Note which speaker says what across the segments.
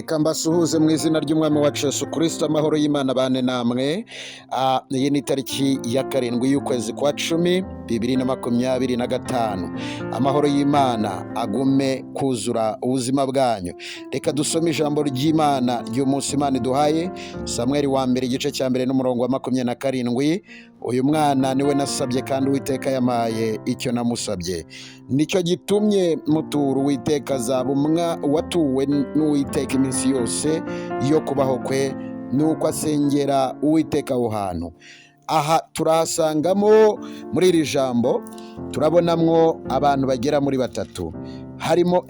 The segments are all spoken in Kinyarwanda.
Speaker 1: Reka mbasuhuze mu izina ry'umwami wacu Yesu Kristo, amahoro y'Imana bane namwe. Iyi ni tariki ya 7 y'ukwezi kwa 10 2025. Amahoro y'Imana agume kuzura ubuzima bwanyu. Reka dusome ijambo ry'Imana ry'umunsi Imana iduhaye, Samweli wa mbere igice cya mbere n'umurongo wa 27. Uyu mwana niwe nasabye kandi Uwiteka yamaye icyo namusabye, nicyo gitumye mutura Uwiteka azaba watuwe n'Uwiteka iminsi yose yo kubaho kwe, nuko asengera Uwiteka aho hantu. Aha turahasangamo muri iri jambo turabonamwo abantu bagera muri batatu. Harimo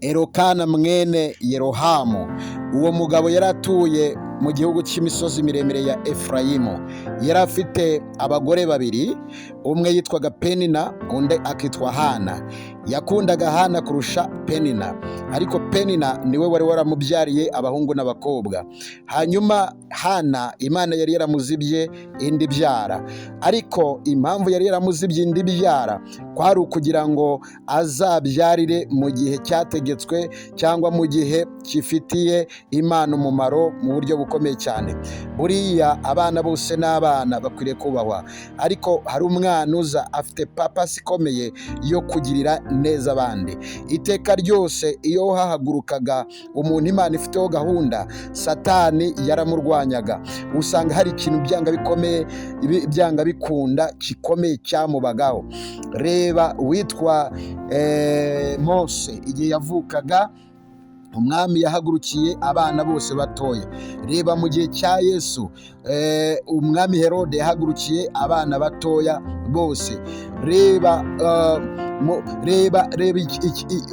Speaker 1: Elokana mwene Yerohamu. Uwo mugabo yaratuye mu gihugu cy'imisozi miremire ya Efurayimu. Yari afite abagore babiri, umwe yitwaga Penina, undi akitwa Hana. Yakundaga Hana kurusha Penina, ariko Penina niwe wari waramubyariye abahungu n'abakobwa. Hanyuma Hana Imana yari yaramuzibye indi byara, ariko impamvu yari yaramuzibye indi byara kwari ukugira ngo azabyarire mu gihe cyategetswe cyangwa mu gihe kifitiye Imana umumaro mu buryo bukomeye cyane. Buriya abana bose n'abana bakwiriye kubahwa, ariko hari umwana uza afite papasi ikomeye yo kugirira neza abandi. Iteka ryose iyo hahagurukaga umuntu Imana ifiteho gahunda, Satani yaramurwanyaga. Usanga hari ikintu byanga bikunda gikomeye cyamubagaho. Reba witwa Mose, igihe yavukaga umwami yahagurukiye abana bose batoya. Reba mu gihe cya Yesu, umwami Herode yahagurukiye abana batoya bose. Reba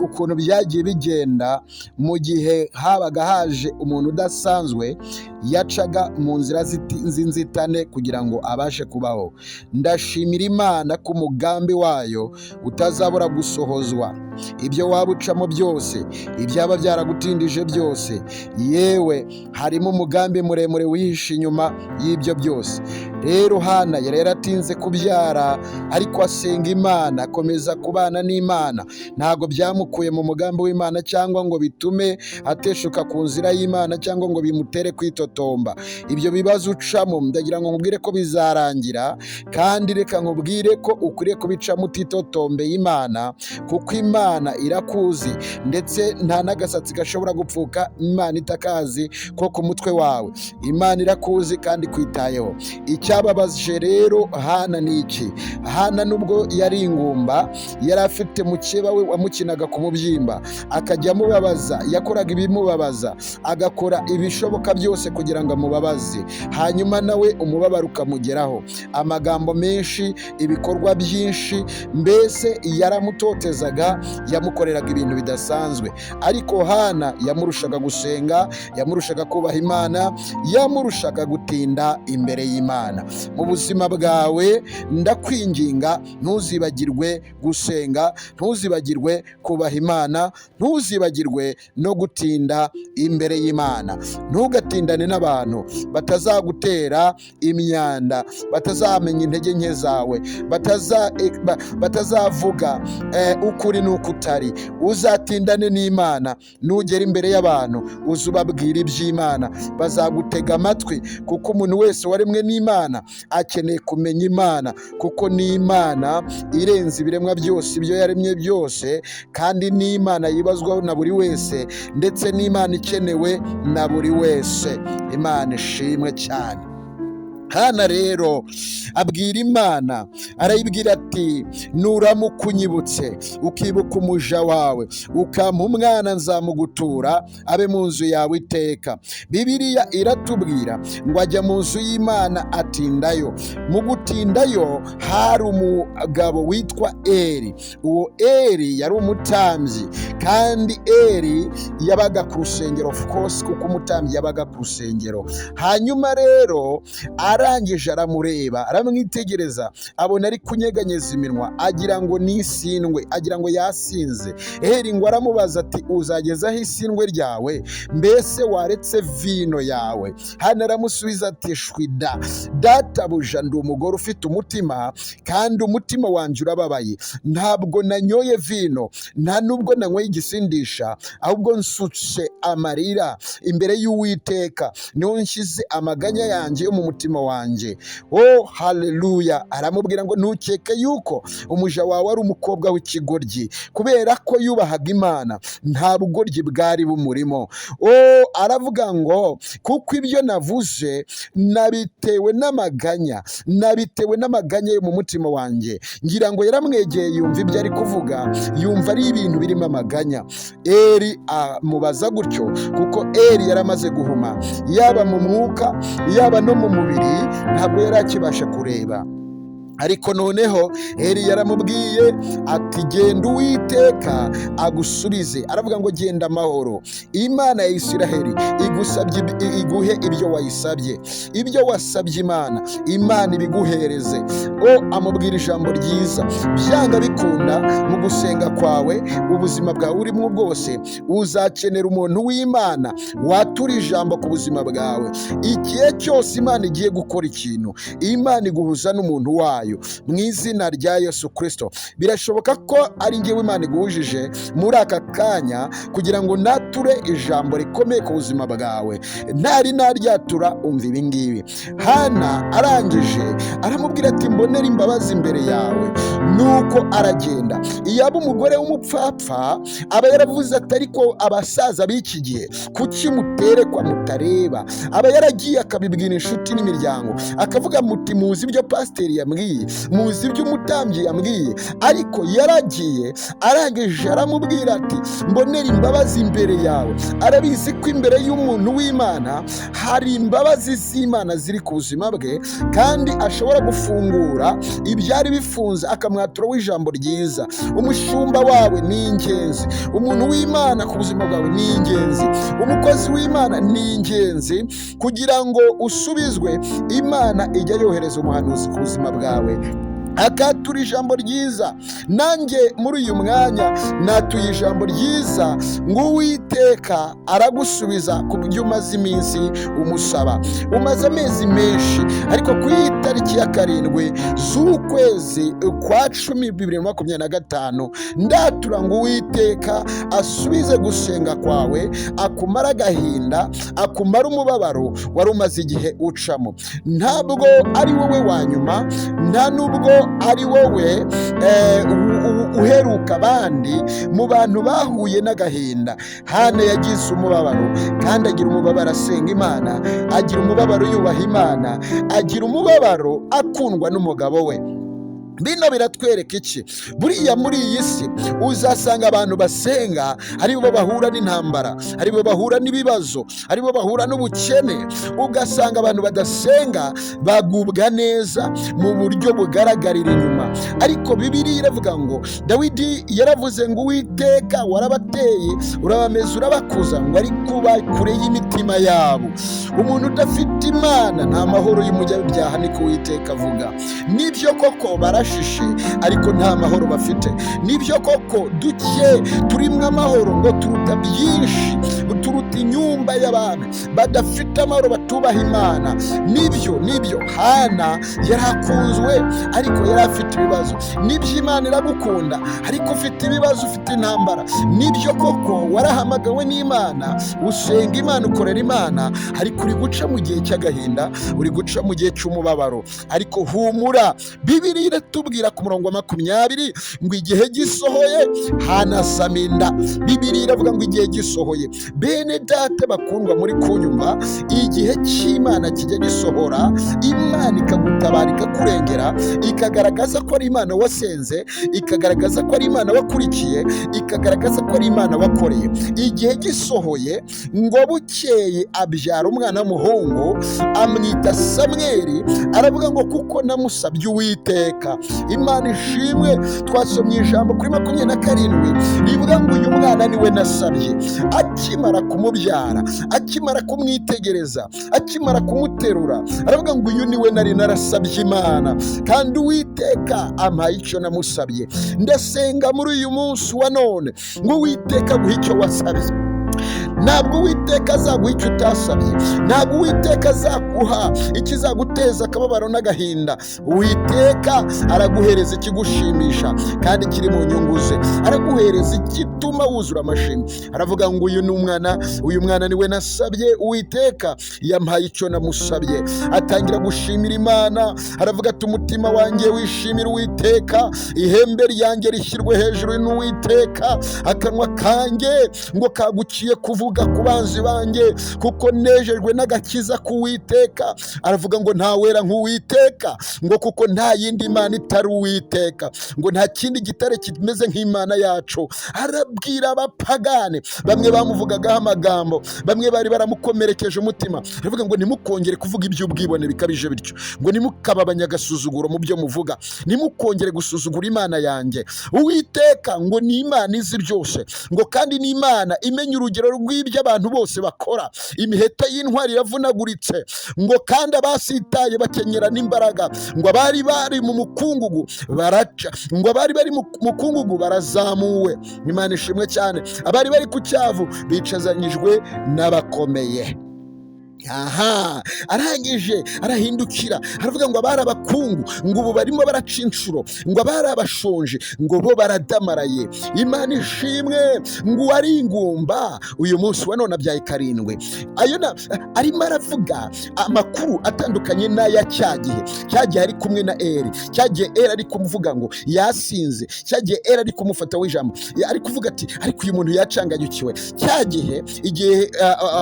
Speaker 1: ukuntu byagiye bigenda mu gihe habaga haje umuntu udasanzwe, yacaga mu nzira z'inzitane kugira ngo abashe kubaho. Ndashimira Imana ko umugambi wayo utazabura gusohozwa. Ibyo waba ucamo byose, ibyaba byaragutindije byose, yewe harimo umugambi muremure wihishe inyuma y'ibyo byose. Rero Hana yari yaratinze kubyara, ariko asenga Imana, akomeza kubana n'Imana. Ntabwo byamukuye mu mugambi w'Imana cyangwa ngo bitume ateshuka ku nzira y'Imana cyangwa ngo bimutere kwitotomba. Ibyo bibazo ucamo ndagira ngo nkubwire ko bizarangira, kandi reka nkubwire ko ukwiriye kubicamo utitotombeye Imana, kuko Imana irakuzi, ndetse nta n'agasatsi gashobora gupfuka Imana itakazi ko ku mutwe wawe. Imana irakuzi kandi kwitayeho. Icyababaje rero Hana ni iki? Hana nubwo yari ingumba, yari afite mukeba we wamukinaga ku mubyimba, akajya amubabaza, yakoraga ibimubabaza, agakora ibishoboka byose kugira ngo amubabaze. Hanyuma nawe umubabaro ukamugeraho, amagambo menshi, ibikorwa byinshi, mbese yaramutotezaga, yamukoreraga ibintu bidasanzwe. Ariko Hana yamurushaga gusenga, yamurushaga kubaha Imana, yamurushaga gutinda imbere y'Imana. Mu buzima bwawe ndakwinginga, ntuzibagirwe gusenga, ntuzibagirwe kubaha Imana, ntuzibagirwe no gutinda imbere y'Imana. Ntugatindane n'abantu batazagutera imyanda, batazamenya intege nke zawe, batazavuga ukuri n'uko utari. Uzatindane n'Imana, nugera imbere y'abantu uzubabwira iby'Imana, bazagutega amatwi, kuko umuntu wese waremwe n'Imana akeneye kumenya Imana, kuko ni Imana irenze ibiremwa byose, ibyo yaremye byose, kandi ni Imana yibazwaho na buri wese, ndetse ni Imana ikenewe na buri wese. Imana ishimwe cyane. Hana rero abwira Imana, arayibwira ati, nuramuka unyibutse ukibuka umuja wawe, ukampa umwana, nzamugutura abe mu nzu yawe iteka. Bibiliya iratubwira ngo ajya mu nzu y'Imana atindayo. Mu gutindayo hari umugabo witwa Eli. Uwo Eli yari umutambyi, kandi Eli yabaga ku rusengero, of course, kuko umutambyi yabaga ku rusengero. Hanyuma rero arangije aramureba, aramwitegereza, abona ari kunyeganyeza iminwa, agira ngo ni isindwe, agira ngo yasinze. Eli ngo aramubaza ati uzagezaho isindwe ryawe? Mbese waretse vino yawe? Hana aramusubiza ati shwida, databuja, ndi umugore ufite umutima, kandi umutima wanjye urababaye. Ntabwo nanyoye vino, nta nubwo nanyweye igisindisha, ahubwo nsutse amarira imbere y'Uwiteka, niho nshyize amaganya yanjye yo mu mutima wanjye. Oh haleluya! Aramubwira ngo ntukeke yuko umuja wawe ari umukobwa w'ikigoryi, kubera ko yubahaga Imana nta bugoryi bwari bumurimo. Oh, aravuga ngo kuko ibyo navuze nabitewe n'amaganya, nabitewe n'amaganya yo mu mutima wanjye. Ngira ngo yaramwegeye, yumva ibyo ari kuvuga, yumva ari ibintu birimo amaganya. Eli amubaza gutyo kuko Eli yaramaze guhuma, yaba mu mwuka yaba no mu mubiri, ntabwo yari akibasha kureba. Ariko noneho Eli yaramubwiye ati genda Uwiteka agusubize. Aravuga ngo genda amahoro, Imana ya Isiraheli igusabye, iguhe ibyo wayisabye, ibyo wasabye Imana ibiguhereze. Amubwira ijambo ryiza, byanga bikunda mu gusenga kwawe, ubuzima bwawe urimo bwose uzakenera umuntu w'Imana watura ijambo ku buzima bwawe. Igihe cyose Imana igiye gukora ikintu, Imana iguhuza n'umuntu wayo mu izina rya Yesu Kristo. Birashoboka ko ari njyewe Imana iguhujije muri aka kanya kugira ngo nature ijambo rikomeye ku buzima bwawe. Ntari naryatura, umva ibi ngibi. Hana arangije aramubwira ati mbonera imbabazi imbere yawe, nuko aragenda. Iyaba umugore w'umupfapfa aba yaravuze ati ariko abasaza b'iki gihe kuki muterekwa mutareba? Aba yaragiye akabibwira inshuti n'imiryango, akavuga muti muzi ibyo pasiteri yambwiye, muzi ibyo umutambyi yambwiye. Ariko yaragiye arangije aramubwira ati mbonera imbabazi imbere yawe. Arabizi ko imbere y'umuntu w'Imana hari imbabazi z'Imana ziri ku buzima bwe, kandi ashobora gufungura ibyari bifunze akamwatura w'ijambo ryiza. Umushumba wawe ni ingenzi, umuntu w'Imana ku buzima bwawe ni ingenzi, umukozi w'Imana ni ingenzi. Kugira ngo usubizwe, Imana ijya yohereza umuhanuzi ku buzima bwawe akatura ijambo ryiza. Nanjye muri uyu mwanya natuye ijambo ryiza ngo Uwiteka aragusubiza ku byo umaze iminsi umusaba. Umaze amezi menshi, ariko ku itariki ya 7 z'ukwezi kwa 10 2025 ndatura ngo Uwiteka asubize gusenga kwawe, akumara agahinda, akumara umubabaro wari umaze igihe ucamo. Ntabwo ari wowe wa nyuma, nta nubwo ari wowe uheruka abandi mu bantu bahuye n'agahinda. Hana yagize umubabaro, kandi agira umubabaro asenga Imana, agira umubabaro yubaha Imana, agira umubabaro akundwa n'umugabo we. Bino biratwereka iki? Buriya muri iyi si uzasanga abantu basenga aribo bahura n'intambara, aribo bahura n'ibibazo, aribo bahura n'ubukene. Ugasanga abantu badasenga bagubwa neza mu buryo bugaragarira inyuma. Ariko Bibiliya iravuga ngo Dawidi yaravuze ngo Uwiteka warabateye, urabameza, urabakuza, ngo ari kuba kure y'imitima yabo. Umuntu udafite Imana nta mahoro y'umunyabyaha, niko Uwiteka avuga. Nibyo koko barashishe, ariko nta mahoro bafite. Nibyo koko duke turimwe amahoro, ngo turuta byinshi, turuta inyumba y'abantu badafite amahoro, batubaha Imana. Nibyo Hana yarakunzwe, ariko yari afite ibibazo. Nibyo Imana iragukunda, ariko ufite ibibazo, ufite intambara. Nibyo koko warahamagawe n'Imana, usenga Imana, ukorera Imana, ariko uri guca mu gihe cy'agahinda, uri guca mu gihe cy'umubabaro. Ariko humura, Bibiliya iratubwira ku murongo wa 20 ngo igihe gisohoye hanasama inda. Bibiliya iravuga ngo igihe gisohoye. Bene data bakundwa muri kunyumva, igihe cy'Imana kijya gisohora, Imana ikagutabara, ikakurengera, ikagaragaza ko ari Imana wasenze, ikagaragaza ko ari Imana wakurikiye, ikagaragaza ko ari Imana wakoreye. Igihe gisohoye ngo bukeye abyara umwana w'umuhungu, amwita Samweli. Aravuga ngo kuko namusabye Uwiteka, Imana ishimwe. Twasomye ijambo kuri 27 rivuga ngo uyu mwana niwe nasabye. Akimara kumubyara, akimara kumwitegereza, akimara kumuterura, aravuga ngo uyu niwe nari narasabye Imana, kandi Uwiteka ampaye icyo namusabye. Ndasenga muri uyu munsi wa none ngo Uwiteka aguhe icyo wasabye. Ntabwo Uwiteka azaguha icyo utasabye, ntabwo Uwiteka azaguha ikizaguteza akababaro n'agahinda. Uwiteka araguhereza ikigushimisha kandi kiri mu nyungu ze, araguhereza igituma wuzura amashimwe. Aravuga ngo uyu mwana niwe nasabye, Uwiteka yampaye icyo namusabye. Atangira gushimira Imana, aravuga ati umutima wanjye wishimira Uwiteka, ihembe ryanjye rishyirwe hejuru n'Uwiteka, akanwa kanjye ngo kagukiye kuvuga ku banzi banjye, kuko nejejwe n'agakiza k'Uwiteka. Aravuga ngo nta wera nk'Uwiteka, ngo kuko nta yindi Mana itari Uwiteka, ngo nta kindi gitare kimeze nk'Imana yacu. Arabwira abapagane, bamwe bamuvugagaho amagambo, bamwe bari baramukomerekeje umutima. Aravuga ngo nimukongere kuvuga iby'ubwibone bikabije bityo, ngo nimukababanya agasuzuguro mu byo muvuga, nimukongere gusuzugura Imana yanjye. Uwiteka ngo ni Imana izi byose, ngo kandi ni Imana imenya urugero rw'ibyo abantu bose bakora. Imiheta y'intwari iravunaguritse, ngo kandi abasitaye bakenyera n'imbaraga. Ngo abari bari mu mukungugu baraca, ngo abari bari mu mukungugu barazamuwe. Imana ishimwe cyane. Abari bari ku cyavu bicazanyijwe n'abakomeye. Arangije arahindukira, aravuga ngo abari abakungu ngo ubu barimo baraca inshuro, ngo abari abashonje ngo bo baradamaraye. Imana ishimwe. ngo uwari ingumba uyu munsi wa none abyaye 7. Arimo aravuga amakuru atandukanye n'aya cyagihe ari kumwe na Eli. Cyagihe Eli ari kumuvuga ngo yasinze, cyagihe Eli ari kumufata w'ijambo, ari kuvuga ati ariko uyu muntu yacanganyukiwe. Cyagihe igihe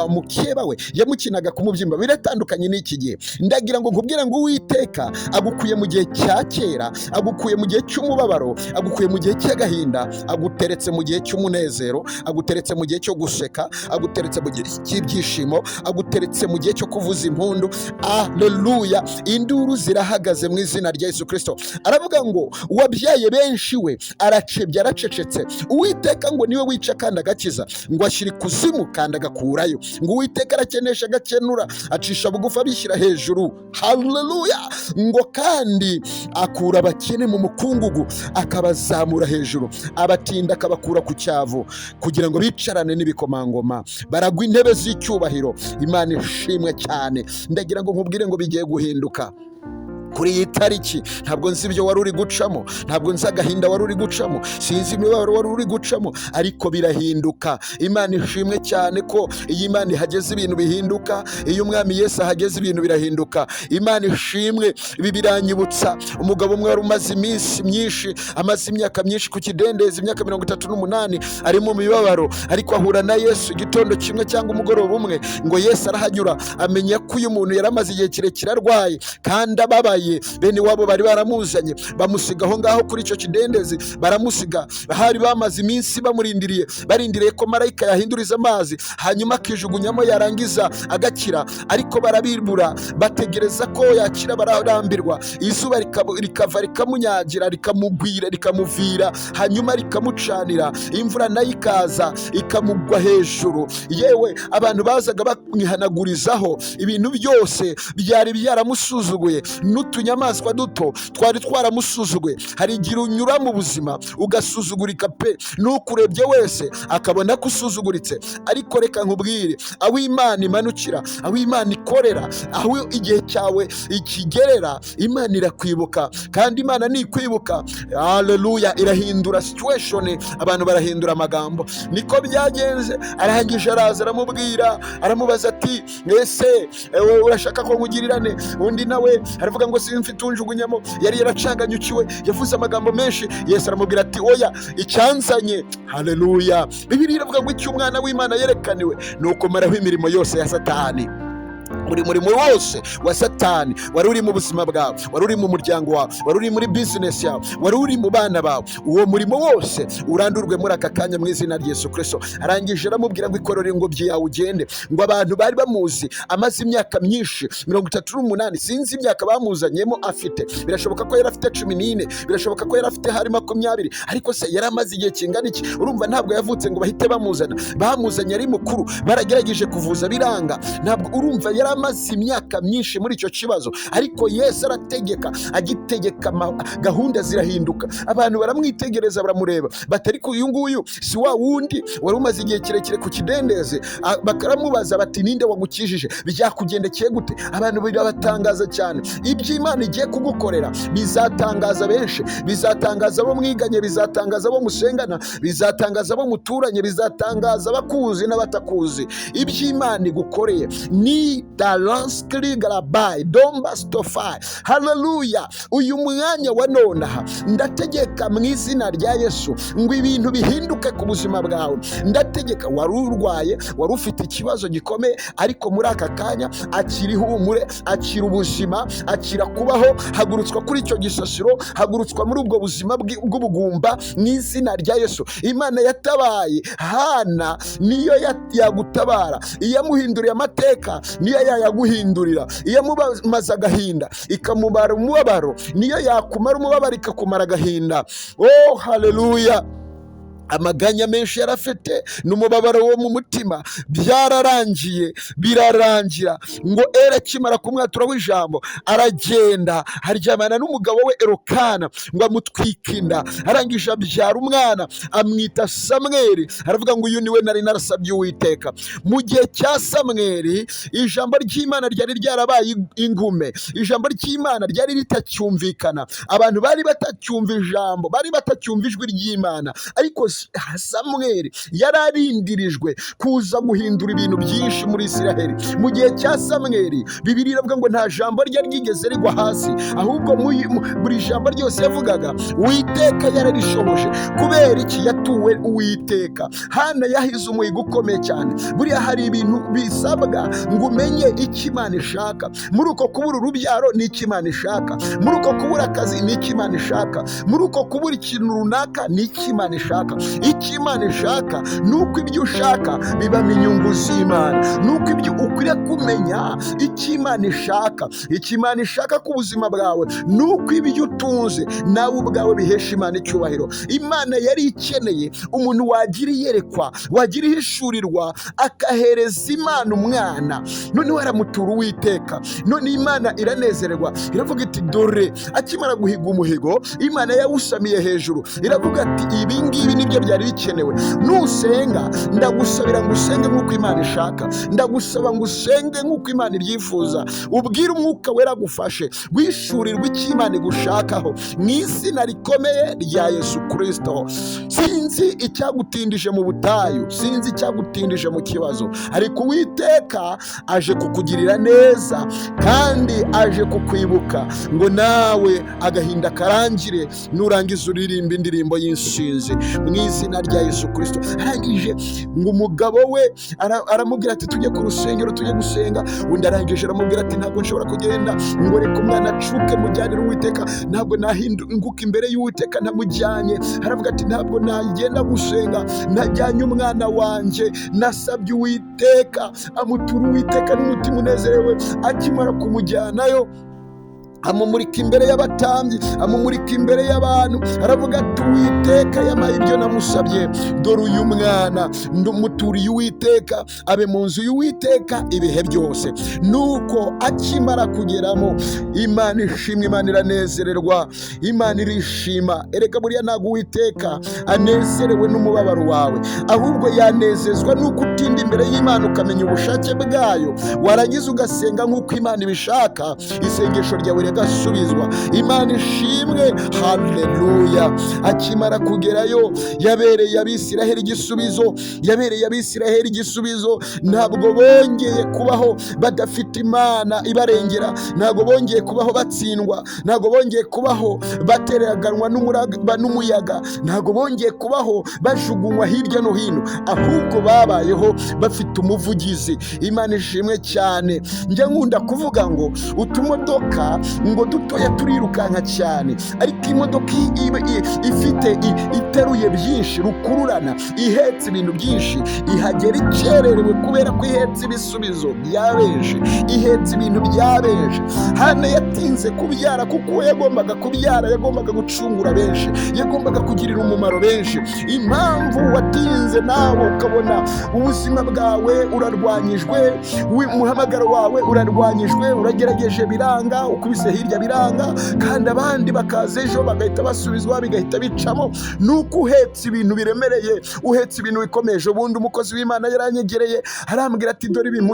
Speaker 1: mukeba we yamukinaga kumubyimba, biratandukanye n'iki gihe. Ndagira ngo nkubwire ngo Uwiteka agukuye mu gihe cya kera, agukuye mu gihe cy'umubabaro, agukuye mu gihe cy'agahinda, aguteretse mu gihe cy'umunezero, aguteretse mu gihe cyo guseka, aguteretse mu gihe cy'ibyishimo, aguteretse mu gihe cyo kuvuza impundu. Haleluya. Induru zirahagaze mu izina rya Yesu Kristo. Aravuga ngo uwabyaye benshi we aracebye, aracecetse. Uwiteka ngo niwe wica kandi agakiza, ngo ashyira ikuzimu kandi agakurayo. Ngo Uwiteka arakenesha agakenura, acisha bugufi abishyira hejuru. Haleluya. ngo kandi akura abakene mu mukungugu akabazamura hejuru, abatinda akabakura ku cyavu kugira ngo bicarane n'ibikomangoma, baragwa intebe z'icyubahiro. Imana ishimwe cyane. Ndagira ngo nkubwire ngo bigiye guhinduka kuri iyi tariki. Ntabwo nzi ibyo wari uri gucamo, ntabwo nzi agahinda wari uri gucamo, sinzi imibabaro wari uri gucamo, ariko birahinduka. Imana ishimwe cyane ko iyo Imana ihageze ibintu bihinduka, iyo Umwami Yesu ahageze ibintu birahinduka. Imana ishimwe. Ibi biranyibutsa umugabo umwe wari umaze iminsi myinshi, amaze imyaka myinshi ku kidendezi, imyaka 38, ari mu mibabaro, ariko ahura na Yesu igitondo kimwe cyangwa umugoroba umwe. Ngo Yesu arahanyura, amenya ko uyu muntu yari amaze igihe kirekire arwaye kandi ababaye. Bene wabo bari baramuzanye, bamusiga aho ngaho kuri icyo kidendezi, baramusiga. Hari bamaze iminsi barindiriye ko marayika yahinduriza amazi, hanyuma akijugunyamo yarangiza agakira, ariko barabibura. Bategereza ko yakira, bararambirwa. Izuba rikava rikamunyagira, rikamugwira, rikamuvira, hanyuma rikamucanira. Imvura nayo ikaza ikamugwa hejuru. Yewe abantu bazaga bamwihanagurizaho ibintu byose byari byaramusuzuguye, n'utunyamaswa duto twari twaramusuzuguye. Hari igihe unyura mu buzima ugasuzugurika pe, n'ukurebye wese akabona ko usuzuguritse. Ariko reka nkubwire, aho Imana imanukira, aho Imana ikorera, aho igihe cyawe ikigerera, Imana irakwibuka. kandi Imana nikwibuka, haleluya, irahindura situation. Abantu barahindura amagambo. Niko byagenze. Arahangije araza, aramubwira, aramubaza ati ese urashaka ko nkugirirane? Undi nawe aravuga ngo simfite unjugunyamo. Yari yaracanganyukiwe, yavuze amagambo menshi. Yesu aramubwira ati oya, icyanzanye. Haleluya. Bibiliya iravuga ngo icyo umwana w'Imana yerekaniwe ni ukumaraho imirimo yose ya Satani. buri murimo wose wa satani wari uri mu buzima bwawe, wari uri mu muryango wawe, wari uri muri bizinesi yawe, wari uri mu bana bawe, uwo murimo wose urandurwe muri aka kanya mu izina rya Yesu Kristo. Arangije aramubwira ngo ikorere ingobyi yawe ugende. Ngo abantu bari bamuzi amaze imyaka myinshi 38, sinzi imyaka bamuzanyemo afite, birashoboka ko yari afite 14, birashoboka ko yari afite hari 20, ariko se yari amaze igihe kingana iki? Urumva ntabwo yavutse ngo bahite bamuzana, bamuzanye ari mukuru, baragerageje kuvuza biranga. Ntabwo urumva yari amaze imyaka myinshi muri icyo kibazo, ariko Yesu arategeka, agitegeka gahunda zirahinduka. Abantu baramwitegereza baramureba, batari ku uyu nguyu si wa wundi wari umaze igihe kirekire ku kidendeze. Bakaramubaza bati ninde wagukijije, byakugendekeye gute? Abantu birabatangaza cyane. Ibyo Imana igiye kugukorera bizatangaza benshi, bizatangaza abo mwiganye, bizatangaza abo musengana, bizatangaza abo muturanye, bizatangaza abakuzi n'abatakuzi. Ibyo Imana igukoreye ni dalanskri garabai domba stofai. Haleluya! Uyu mwanya wa nonaha ndategeka mu izina rya Yesu ngo ibintu bihinduke ku buzima bwawe. Ndategeka, wari urwaye, wari ufite ikibazo gikomeye, ariko muri aka kanya akira ihumure, akira ubuzima, akira kubaho. Hagurutswa kuri icyo gisasiro, hagurutswa muri ubwo buzima bw'ubugumba mu izina rya Yesu. Imana yatabaye Hana niyo yagutabara, iyamuhinduriye amateka niyo yayaguhindurira, iyamumaze agahinda ikamubara umubabaro niyo yakumara umubabaro ikakumara agahinda. Oh, haleluya! Amaganya menshi yarafite n'umubabaro wo mu mutima byararangiye, birarangira. Ngo Eri akimara kumwatura w'ijambo aragenda aryamana n'umugabo we Elukana ngo amutwike inda. Arangije abyara umwana amwita Samweli. Aravuga ngo uyu niwe nari narasabye Uwiteka. Mu gihe cya Samweli ijambo ry'Imana ryari ryarabaye ingume, ijambo ry'Imana ryari ritacyumvikana, abantu bari batacyumva ijambo, bari batacyumva ijwi ry'Imana. Ariko Samweli yararindirijwe kuza guhindura ibintu byinshi muri Isiraheli. Mu gihe cya Samweli Bibiliya iravuga ngo nta jambo rye ryigeze rigwa hasi, ahubwo buri jambo ryose yavugaga Uwiteka yararishoboje. Kubera iki? Yatuwe Uwiteka. Hana yahize umuhigo ukomeye cyane. Buriya hari ibintu bisabwa ngo umenye icyo Imana ishaka. Muri uko kubura urubyaro ni icyo Imana ishaka, muri uko kubura akazi ni icyo Imana ishaka, muri uko kubura ikintu runaka ni icyo Imana ishaka. Icyo Imana ishaka ni uko ibyo ushaka bibamo inyungu z'Imana, ni uko ibyo ukwiriye kumenya icyo Imana ishaka. Icyo Imana ishaka ku buzima bwawe ni uko ibyo utunze nawe ubwawe bihesha Imana icyubahiro. Imana yari ikeneye umuntu wagira iyerekwa, wagira ihishurirwa, akahereza Imana umwana. Noneho aramutura Uwiteka. None Imana iranezerwa, iravuga iti dore akimara guhiga umuhigo Imana yawusamiye hejuru, iravuga ati ibi ngibi nibyo byari bikenewe. Nusenga ndagusabira ngo usenge nk'uko Imana ishaka, ndagusaba ngo usenge nk'uko Imana ibyifuza. Ubwire Umwuka Wera agufashe wishurirwa icyo Imana igushakaho mu izina rikomeye rya Yesu Kristo. Sinzi icyagutindije mu butayu, sinzi icyagutindije mu kibazo, ariko Uwiteka aje kukugirira neza kandi aje kukwibuka ngo nawe agahinda karangire, nurangiza uririmba indirimbo y'insinzi mu izina rya Yesu Kristo. Arangije ngo umugabo we aramubwira ati tujye ku rusengero tujye gusenga. Undi arangije aramubwira ati ntabwo nshobora kugenda, ngo reka umwana acuke mujyanire Uwiteka. Ntabwo nahinduka imbere y'Uwiteka ntamujyanye. Aravuga ati ntabwo nagenda gusenga najyanye umwana wanjye. Nasabye Uwiteka, amutura Uwiteka n'umutima unezerewe. Akimara kumujyanayo amumurika imbere y'abatambyi, amumurika imbere y'abantu, aravuga ati Uwiteka yamaye ibyo namusabye. Dore uyu mwana ndumuturiye Uwiteka, abe mu nzu y'Uwiteka ibihe byose. Nuko akimara kugeramo Imana ishimwe, Imana iranezererwa, Imana irishima. Erega buriya ntabwo Uwiteka anezerewe n'umubabaro wawe, ahubwo yanezezwa nuko utinda imbere y'Imana ukamenya ubushake bwayo, warangiza ugasenga nk'uko Imana ibishaka. Isengesho ryawe agasubizwa. Imana ishimwe, haleluya. Akimara kugerayo yabereye Abisiraheli igisubizo, ntabwo bongeye kubaho badafite Imana ibarengera, ntabwo bongeye kubaho batsindwa, ntabwo bongeye kubaho bateraganwa n'umuyaga, ntabwo bongeye kubaho bajugunywa hirya no hino, ahubwo babayeho bafite umuvugizi. Imana ishimwe cyane. Njya nkunda kuvuga ngo utumodoka ngo dutoya turirukanka cyane, ariko imodoka iteruye byinshi, rukururana, ihetse ibintu byinshi, ihagera ikererewe kubera ko ihetse ibisubizo bya benshi, ihetse ibintu bya benshi. Hana yatinze kubyara kuko yagombaga kubyara, yagombaga gucungura benshi, yagombaga kugirira umumaro benshi. Impamvu watinze nawe ukabona ubuzima bwawe urarwanyijwe, umuhamagaro wawe urarwanyijwe, uragerageje biranga, ukubise hirya biranga, kandi abandi bakaza ejo bagahita basubizwa, bigahita bicamo. Nuko uhetse ibintu biremereye, uhetse ibintu bikomeje. Ubundi umukozi w'Imana yaranyegereye arambwira ati dore ibintu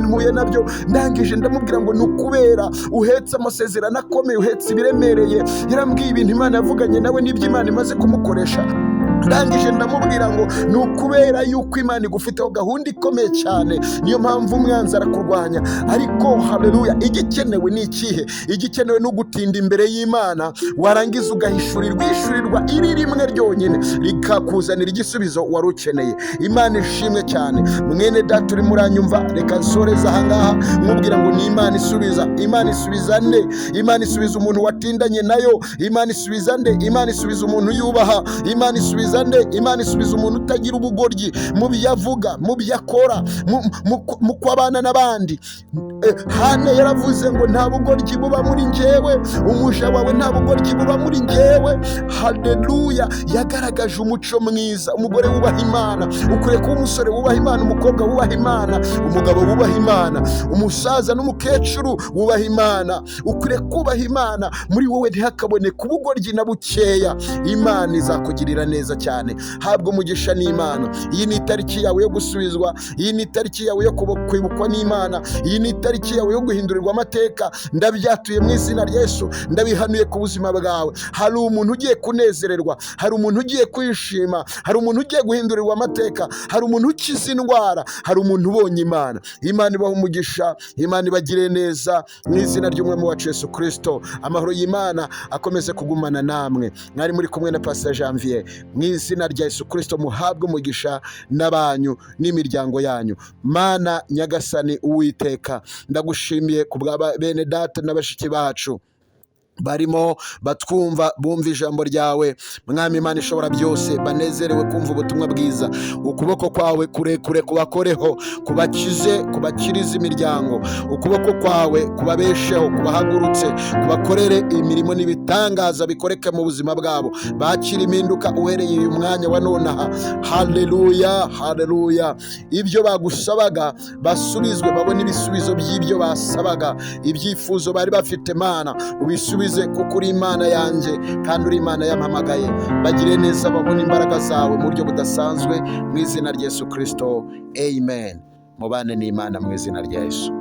Speaker 1: mpuye nabyo, ndangije ndamubwira ngo nukubera uhetse amasezerano akomeye, uhetse ibiremereye. Yarambwiye ibintu Imana yavuganye nawe n'ibyo Imana imaze kumukoresha. Ndangije ndamubwira ngo ni ukubera yuko Imana igufiteho gahunda ikomeye cyane, niyo mpamvu umwanzi arakurwanya. Ariko haleluya, igikenewe ni ikihe? Igikenewe ni ugutinda imbere y'Imana, warangiza ugahishurirwa iri rimwe ryonyine rikakuzanira igisubizo wari ukeneye. Imana ishimwe cyane. Mwene data uri muranyumva, reka nsoreze ahangaha nkubwira ngo ni Imana isubiza. Imana isubiza nde? Imana isubiza umuntu watindanye nayo. Imana isubiza nde? Imana isubiza umuntu yubaha. Imana isubiza nde? Imana isubiza umuntu utagira ubugoryi mu byo avuga, mu byo akora, mu kwabana n'abandi. Hana yaravuze ngo nta bugoryi buba muri njyewe, umuja wawe nta bugoryi buba muri njyewe. Haleluya. Yagaragaje umuco mwiza. Umugore wubaha Imana ukwiye kuba umusore wubaha Imana, umukobwa wubaha Imana, umugabo wubaha Imana, umusaza n'umukecuru wubaha Imana. Ukwiye kubaha Imana, muri wowe ntihakaboneke ubugoryi na bukeya. Imana izakugirira neza cyane. Habwa umugisha n'Imana. Iyi ni itariki yawe yo gusubizwa, iyi ni itariki yawe yo kwibukwa n'Imana, iyi ni itariki yawe yo guhindurirwa amateka. Ndabyatuye mu izina rya Yesu, ndabihanuye ku buzima bwawe. Hari umuntu ugiye kunezererwa, hari umuntu ugiye kwishima, hari umuntu ugiye guhindurirwa amateka, hari umuntu ukiza indwara, hari umuntu ubonye Imana. Imana ibaha umugisha, Imana ibagire neza mu izina ry'Umwami wacu Yesu Kristo. Amahoro y'Imana akomeze kugumana namwe. Mwari muri kumwe na Pastor Janvier. Mu izina rya Yesu Kristo muhabwe umugisha n'abanyu n'imiryango yanyu. Mana Nyagasani Uwiteka, ndagushimiye ku bwa bene data n'abashiki bacu barimo batwumva, bumva ijambo ryawe. Mwami Imana ishobora byose, banezerewe kumva ubutumwa bwiza. Ukuboko kwawe kurekure kubakoreho, kubakize, kubakiriza imiryango. Ukuboko kwawe kubabesheho, kubahagurutse, kubakorere imirimo n'ibitangaza bikoreke mu buzima bwabo. Bakira impinduka uhereye uyu mwanya wa nonaha. Haleluya, haleluya. Ibyo bagusabaga basubizwe, babone ibisubizo by'ibyo basabaga. Ibyifuzo bari bafite Mana ubisubize, kuko uri Imana yanjye kandi uri Imana yampamagaye. Bagire neza, babone imbaraga zawe mu buryo budasanzwe mu izina rya Yesu Kristo. Amen. Mubane n'Imana mu izina rya Yesu.